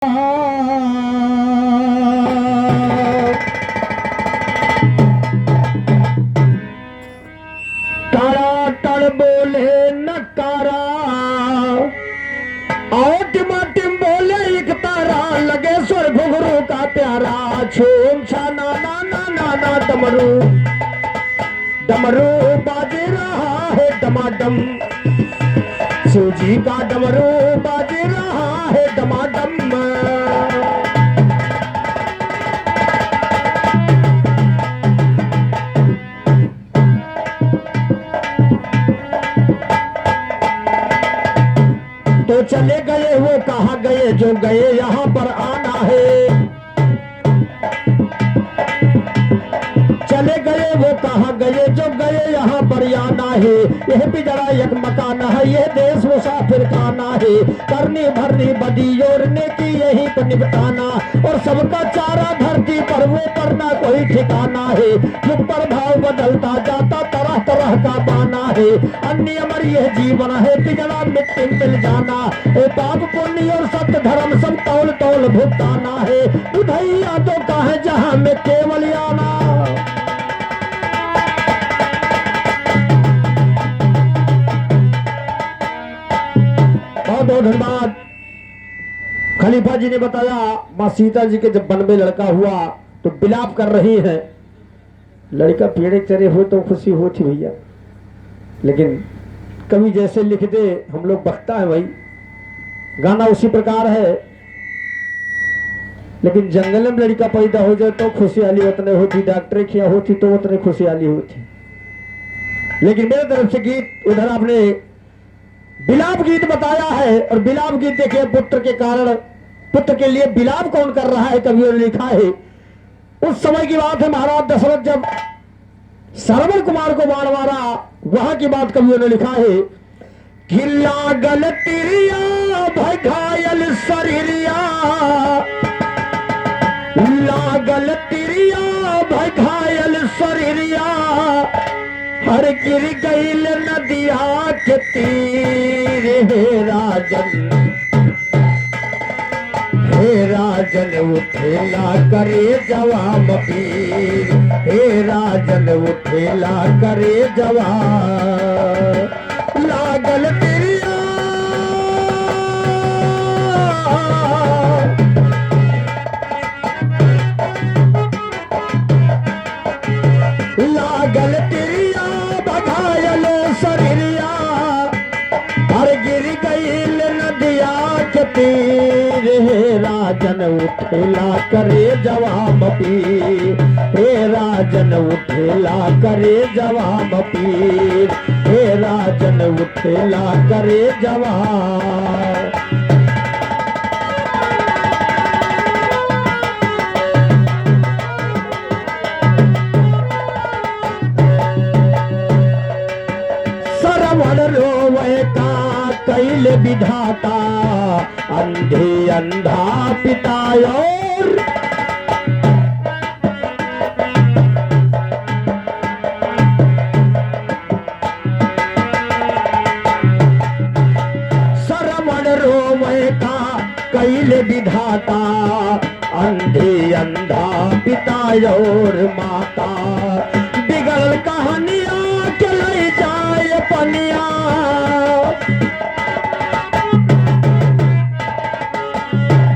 टड़ बोले नकारा और टिमाटिम बोले एक तारा लगे स्वर घुघरू का प्यारा छूम छा ना ना ना ना ना डमरू डमरू बाज रहा है डमाडम सूजी का डमरू बाज रहा है डमाडम। तो चले गए वो कहाँ गए जो गए यहाँ पर आना है। चले गए वो कहाँ गए जो गए यहाँ पर आना है। यह भी जरा एक मकान है यह देश मुसाफिर खाना है। करनी भरनी बदी योरने की यही पर निपटाना और सबका चारा धरती पर वो पर ना कोई ठिकाना है। युग पर भाव बदलता जाता तरह तरह का बाना है। अन्य अमर यह जीवन है पिजड़ा मिट्टी मिल जाना। ए पाप पुण्य और सत्य धर्म सब तौल तौल भुगताना है। बुधैया तो कहे जहाँ में केवल आना। बहुत बहुत धन्यवाद। खलीफा जी ने बताया माँ सीता जी के जब वन में लड़का हुआ तो बिलाप कर रही है। लड़का पेड़े चरे हो तो खुशी होती भैया, लेकिन कवि जैसे लिख दे हम लोग बकता है भाई, गाना उसी प्रकार है। लेकिन जंगल में लड़का पैदा हो जाए तो खुशहाली उतने होती, डॉक्टर किया होती तो उतने खुशहाली होती। लेकिन मेरे तरफ से गीत उधर आपने बिलाप गीत बताया है और बिलाप गीत देखिए पुत्र के कारण, पुत्र के लिए बिलाप कौन कर रहा है कवियों ने लिखा है। उस समय की बात है महाराज दशरथ जब श्रवण कुमार को बाण मारा, वहां की बात कवियों ने लिखा है कि लागल तिरिया भय घायल शरीरिया, लागल तिरिया भय घायल शरीरिया, हर गिर गईल नदिया के तीर। हे राजन उठेला करे जवाब पीर, हे राजन उठेला करे जवाब। लागल तिरिया लागल तिरिया बघायल शरीरिया, हर गिर गईल नदिया के तीर। हे राजन उठेला करे जवाब पीर, हे राजन उठेला करे जवाब पीर, हे राजन उठेला करे जवाब। रोवे का कैल विधाता, अंधे अंधा पिता और श्रवण रोवे का कैल विधाता, अंधे अंधा पिता और माता। बिगड़ कहानियां के ले जाए पनिया,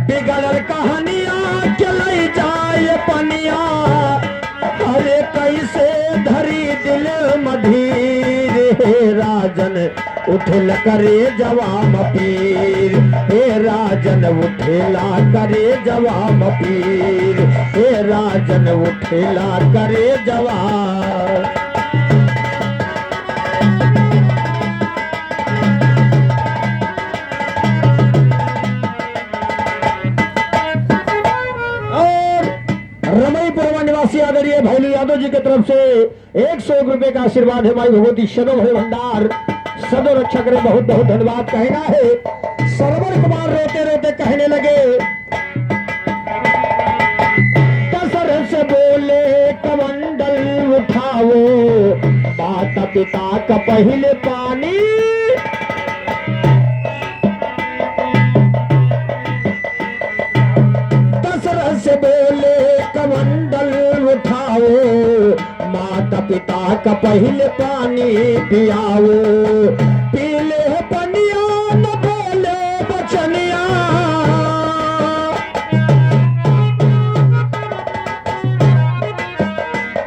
बिगड़ कहानियां के ले जाए पनिया। अरे कैसे धरी दिल मधीर, हे राजन उठल करे जवाब पीर, हे राजन उठेला करे जवाब पीर, हे राजन उठेला करे जवाब। आदरणीय भाईलू यादव जी की तरफ से 101 रुपए का आशीर्वाद है। माई भगवती सदो भय भंडार सदो रक्षा करे, बहुत बहुत धन्यवाद कहना है। श्रवण कुमार रोते रोते कहने लगे, दशरथ से बोले कमंडल उठाओ, माता पिता का पहले पानी। से बोले कमंडल उठाओ, माता पिता का पहले पानी पियाओ, पीले पनिया न बोले बचनिया,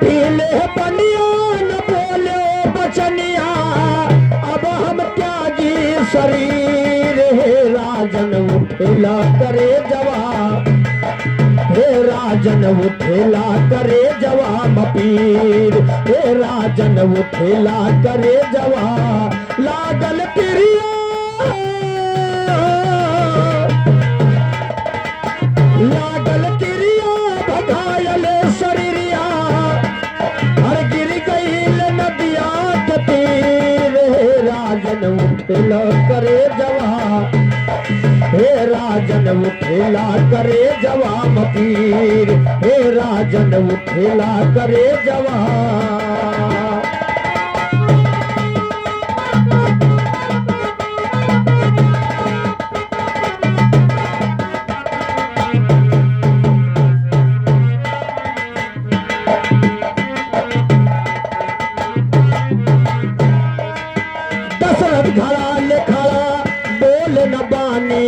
पीले पनिया न बोले बचनिया, अब हम त्यागी शरीर, हे राजन उठेला करे जवा, हे राजन उठेला करे जवा मपीर, हे राजन उठेला करे जवा, लागल प्रिया, लागल प्रिया भगायल शरीरिया, हर गिर गईल नदिया के तीर, हे राजन उठेला करे जवा, हे राजन उठेला करे जवा मपीर, हे राजन उठेला करे जवा। दशरथ खड़ा ले खड़ा बोल न बानी,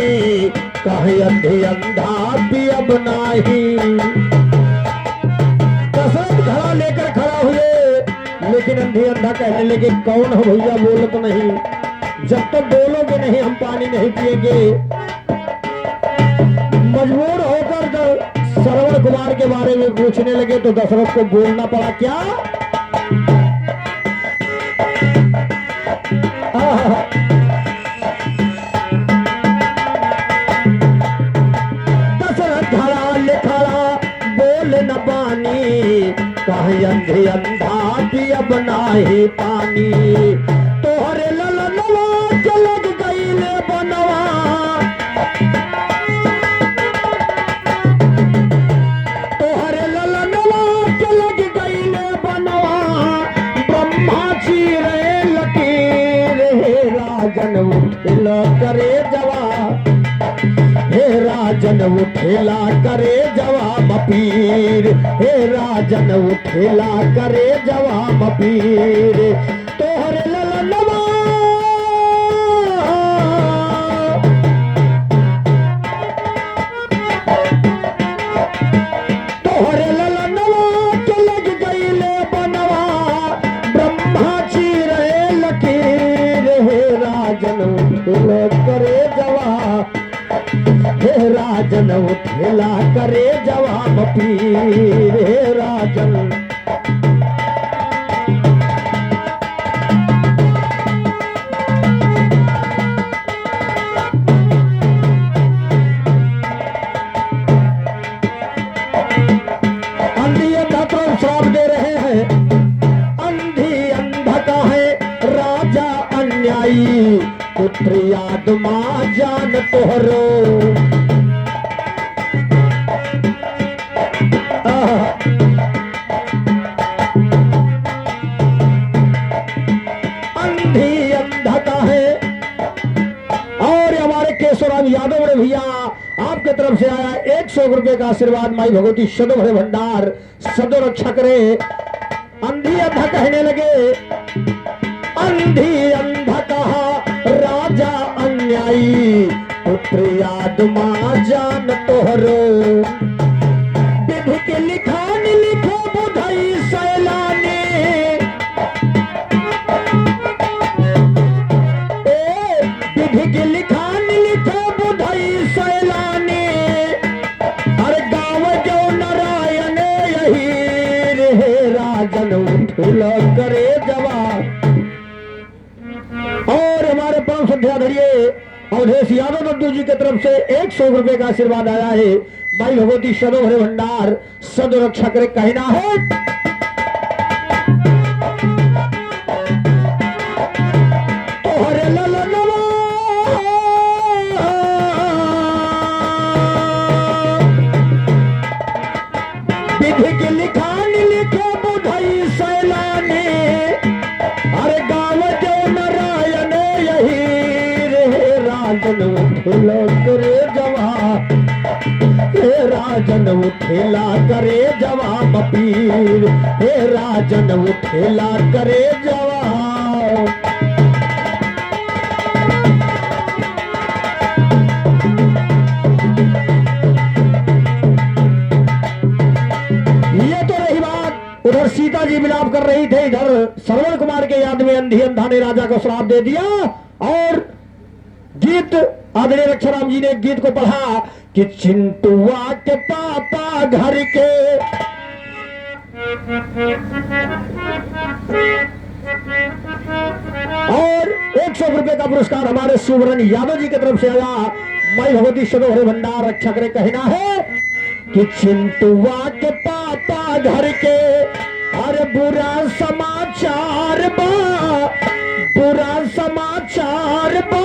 कहे अंधे अंधा भी अब नाही, दशरथ खड़ा लेकर खड़ा हुए, लेकिन अंधे अंधा कहने लगे कौन हो भैया, बोलो तो नहीं, जब तक बोलोगे नहीं हम पानी नहीं पिएंगे। मजबूर होकर जब श्रवण कुमार के बारे में पूछने लगे तो दशरथ को बोलना पड़ा, क्या दशरथ खड़ा ले खड़ा बोल न बानी, कहे अंधे अंधा भी अब नाही पानी, तोहरे ललनवा के लग गईले बनवा, तोहरे ललनवा के लग गईले बनवा, ब्रह्मा चीरे लकीर, हे राजन उठेला करे जवा, हे राजन उठेला करे जवा मपीर, हे राजन उठेला करे जवा मपीर, तोहरे ललनवा, तोहरे ललनवा के लग गईले बनवा, ब्रह्मा चीरे लकीर, हे राजन उठेला करे जवा, हे राजन उठेला करे जवा मपीर, हे राजन। अंधी अंधा को श्राप दे रहे हैं, अंधी अंधा का है राजा अन्यायी, पुत्र आत्मा जान तोहरो, अंधी अंधा का है। और हमारे केशवराम यादव बड़े भैया आपके तरफ से आया 100 रुपए का आशीर्वाद, माई भगवती सदो भरे भंडार सदो रक्षा करे। अंधी अंधा कहने लगे, अंधी अंधा कहा राजा अन्यायी, पुत्र आत्मा जान तोहरो, विधि के लिखान लिखो बुधई सैलानी, विधि के लिखान लिखो बुधई सैलानी, हर गाँव जो नारायण यही, हे राजन उठेला करे जवा। और हमारे परम श्रद्धा धरिए अवधेश यादव दद्दू जी की तरफ से 100 रुपए का आशीर्वाद आया है, माई भगवती सदो भरे भंडार सदो रक्षा करे। कहना है तोहरे ललनवा, विधि के लिखान लिखे बुधई सैलानी, हर गाँव जो नारायण यही, रे राजन उठेला करे जवा, हे राजन उठेला करे जवाब पीर, हे राजन उठेला करे जवाब। ये तो रही बात, उधर सीता जी विलाप कर रही थे, इधर श्रवण कुमार के याद में अंधी अंधा ने राजा को श्राप दे दिया। और गीत आदरणीय रक्षाराम जी ने गीत को पढ़ा कि चिंटुआ के पापा घर के, और 100 रुपए का पुरस्कार हमारे सुवर्ण यादव जी की तरफ से आया। माई भगवती सदोहरे भंडार रक्षा करे कहना है कि चिंटुआ के पापा घर के, अरे बुरा समाचार बा, बुरा समाचार बा,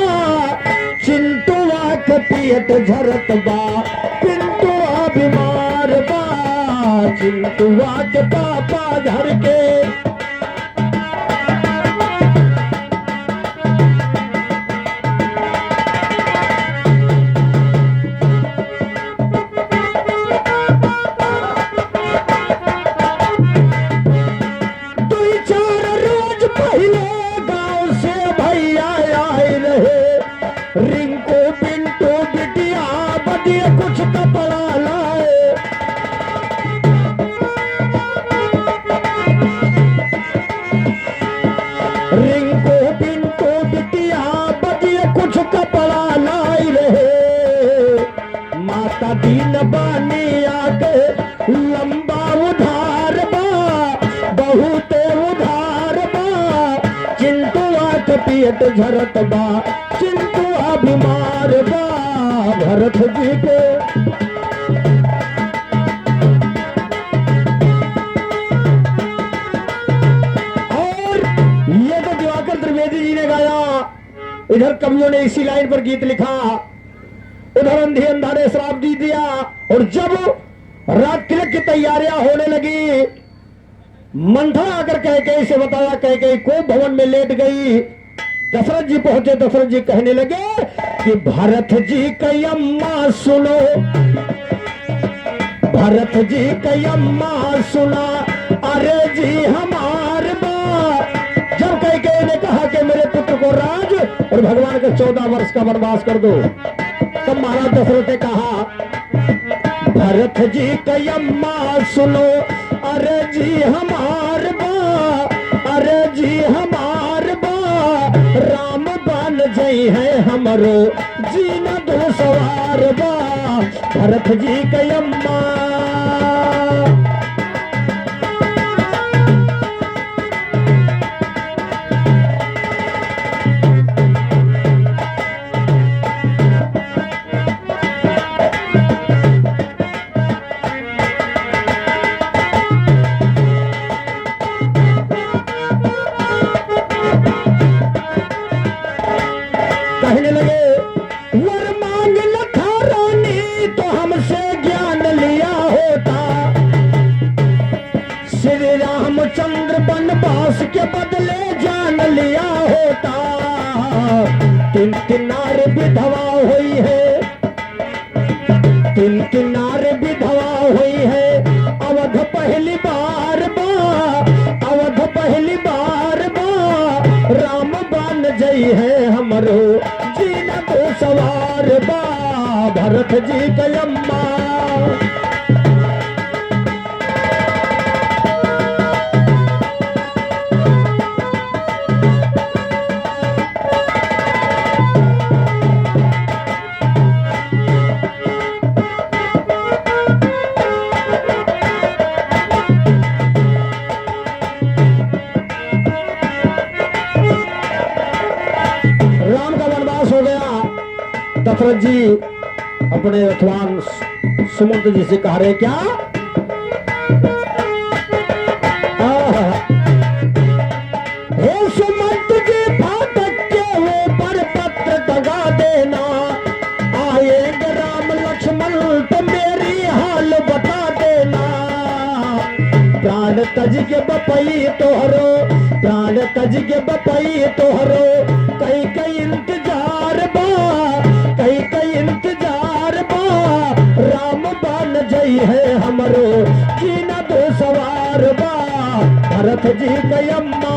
चिंटुआ के पियत झरत बा, पिंटुआ बीमार बा, चिंटुआ के पापा घर के। रिंकू पिंटू बिटिया बदिया कुछ कपड़ा लाए, रिंकू पिंटू बिटिया बदिया कुछ कपड़ा लाई रहे। माता दीन बानी आके लंबा उधार बा, बहुत उधार बा, चिंटुआ के पियत झरत बा, चिंटुआ बीमार बा, भरत जी के। और ये तो दिवाकर त्रिवेदी जी ने गाया, इधर कवियों ने इसी लाइन पर गीत लिखा, उधर अंधी अंधा ने श्राप दी दिया। और जब रात तिलक की तैयारियां होने लगी, मंथन आकर कैकेयी से बताया, कैकेयी को भवन में लेट गई। दशरथ जी पहुंचे, दशरथ जी कहने लगे कि भरत जी की अम्मा सुनो, भरत जी की अम्मा सुना, अरे जी हमार बा। जब कैकेयी ने कहा कि मेरे पुत्र को राज और भगवान के 14 वर्ष का वनवास कर दो, तब महाराज दशरथ ने कहा भरत जी की अम्मा सुनो, अरे जी हमार बा, अरे जी हमार बा, राम बन जई है हमरो जीना दो सवार बा, भरत जी की अम्मा। कहने लगे वर मांग लखा रानी तो हमसे ज्ञान लिया होता, श्री रामचंद्र वनवास के बदले जान लिया होता। तीन किनार विधवा हुई है, तीन किनार विधवा हुई है, अवध पहली बार बा, अवध पहली बार बा, राम बन जई है हमरो जीना तो सवार बा, भरत जी की अम्मा। राम का वनवास हो गया। दशरथ जी अपने रथवान सुमंत जी से कह रहे क्या, हे सुमंत जी फाटक के ऊपर पत्र टंगा देना, आएंगे राम लक्ष्मण तो मेरी हाल बता देना। प्राण तज के बपई तोहरो, प्राण तज के बपई तोहरो, कई कई इंतजार बा, कई कई इंतजार बा, राम गई है हमरो जीना दो सवार बा भरत जी के अम्मा